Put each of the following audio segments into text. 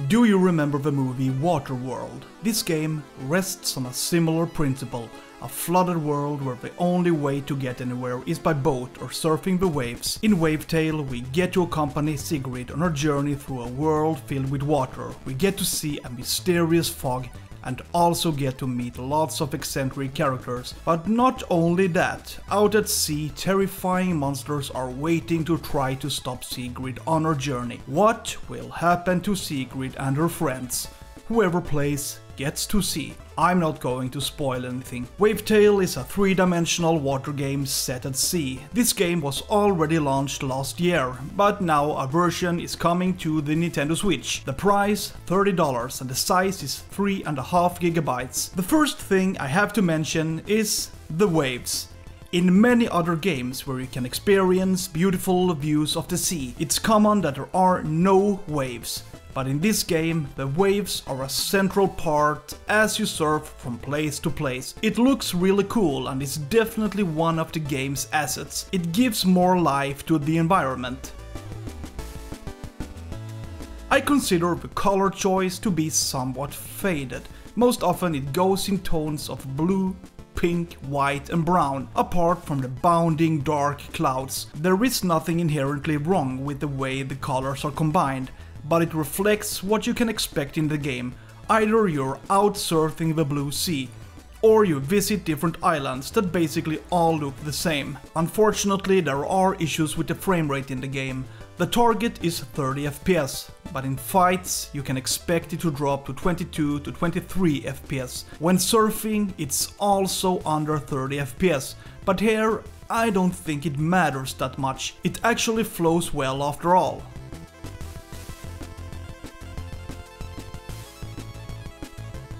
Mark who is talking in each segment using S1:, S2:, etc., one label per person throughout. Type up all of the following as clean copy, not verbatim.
S1: Do you remember the movie Waterworld? This game rests on a similar principle, a flooded world where the only way to get anywhere is by boat or surfing the waves. In Wavetale, we get to accompany Sigrid on her journey through a world filled with water. We get to see a mysterious fog and also get to meet lots of eccentric characters. But not only that, out at sea, terrifying monsters are waiting to try to stop Sigrid on her journey. What will happen to Sigrid and her friends? Whoever plays gets to see. I'm not going to spoil anything. Wavetale is a three-dimensional water game set at sea. This game was already launched last year, but now a version is coming to the Nintendo Switch. The price $30 and the size is 3.5 gigabytes. The first thing I have to mention is the waves. In many other games where you can experience beautiful views of the sea, it's common that there are no waves. But in this game, the waves are a central part as you surf from place to place. It looks really cool and is definitely one of the game's assets. It gives more life to the environment. I consider the color choice to be somewhat faded. Most often it goes in tones of blue, pink, white and brown, apart from the bounding dark clouds. There is nothing inherently wrong with the way the colors are combined, but it reflects what you can expect in the game. Either you're out surfing the blue sea, or you visit different islands that basically all look the same. Unfortunately, there are issues with the frame rate in the game. The target is 30 FPS, but in fights you can expect it to drop to 22 to 23 FPS. When surfing, it's also under 30 FPS, but here I don't think it matters that much. It actually flows well after all.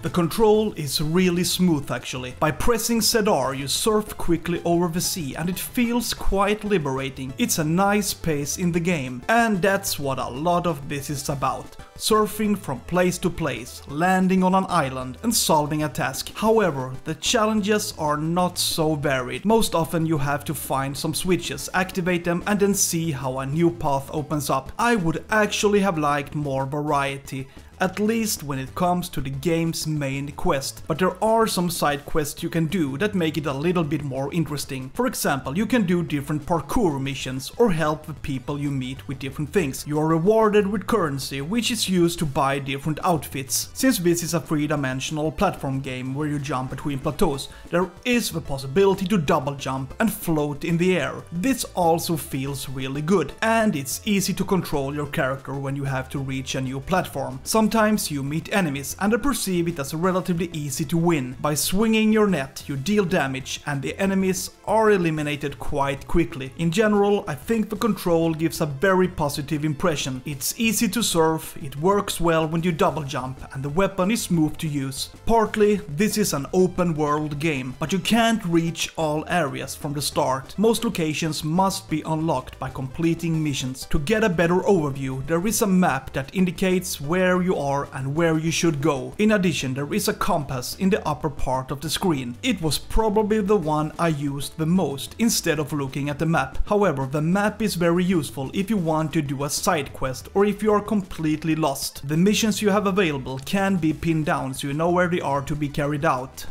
S1: The control is really smooth actually. By pressing ZR you surf quickly over the sea and it feels quite liberating. It's a nice pace in the game, and that's what a lot of this is about. Surfing from place to place, landing on an island and solving a task. However, the challenges are not so varied. Most often you have to find some switches, activate them and then see how a new path opens up. I would actually have liked more variety, at least when it comes to the game's main quest. But there are some side quests you can do that make it a little bit more interesting. For example, you can do different parkour missions or help the people you meet with different things. You are rewarded with currency, which is used to buy different outfits. Since this is a three-dimensional platform game where you jump between plateaus, there is the possibility to double jump and float in the air. This also feels really good, and it's easy to control your character when you have to reach a new platform. Sometimes you meet enemies and they perceive it as relatively easy to win. By swinging your net, you deal damage and the enemies are eliminated quite quickly. In general, I think the control gives a very positive impression. It's easy to surf, it works well when you double jump, and the weapon is smooth to use. Partly, this is an open world game, but you can't reach all areas from the start. Most locations must be unlocked by completing missions. To get a better overview, there is a map that indicates where you are and where you should go. In addition, there is a compass in the upper part of the screen. It was probably the one I used the most instead of looking at the map. However, the map is very useful if you want to do a side quest or if you are completely lost. The missions you have available can be pinned down so you know where they are to be carried out.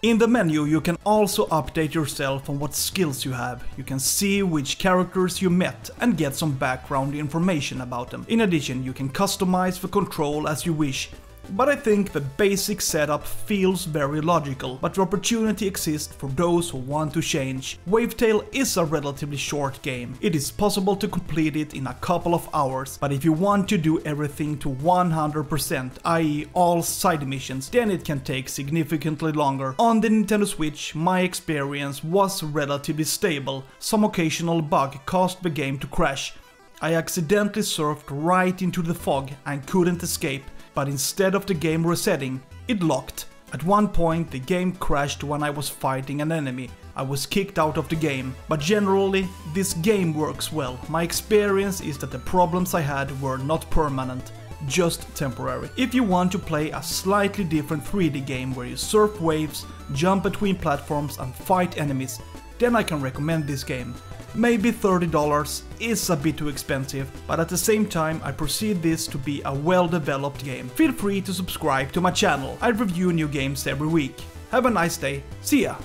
S1: In the menu you can also update yourself on what skills you have. You can see which characters you met and get some background information about them. In addition, you can customize the control as you wish. But I think the basic setup feels very logical, but the opportunity exists for those who want to change. Wavetale is a relatively short game. It is possible to complete it in a couple of hours, but if you want to do everything to 100%, i.e. all side missions, then it can take significantly longer. On the Nintendo Switch, my experience was relatively stable. Some occasional bug caused the game to crash. I accidentally surfed right into the fog and couldn't escape. But instead of the game resetting, it locked. At one point the game crashed when I was fighting an enemy. I was kicked out of the game. But generally, this game works well. My experience is that the problems I had were not permanent, just temporary. If you want to play a slightly different 3D game where you surf waves, jump between platforms and fight enemies, then I can recommend this game. Maybe $30 is a bit too expensive, but at the same time I perceive this to be a well-developed game. Feel free to subscribe to my channel, I review new games every week. Have a nice day, see ya!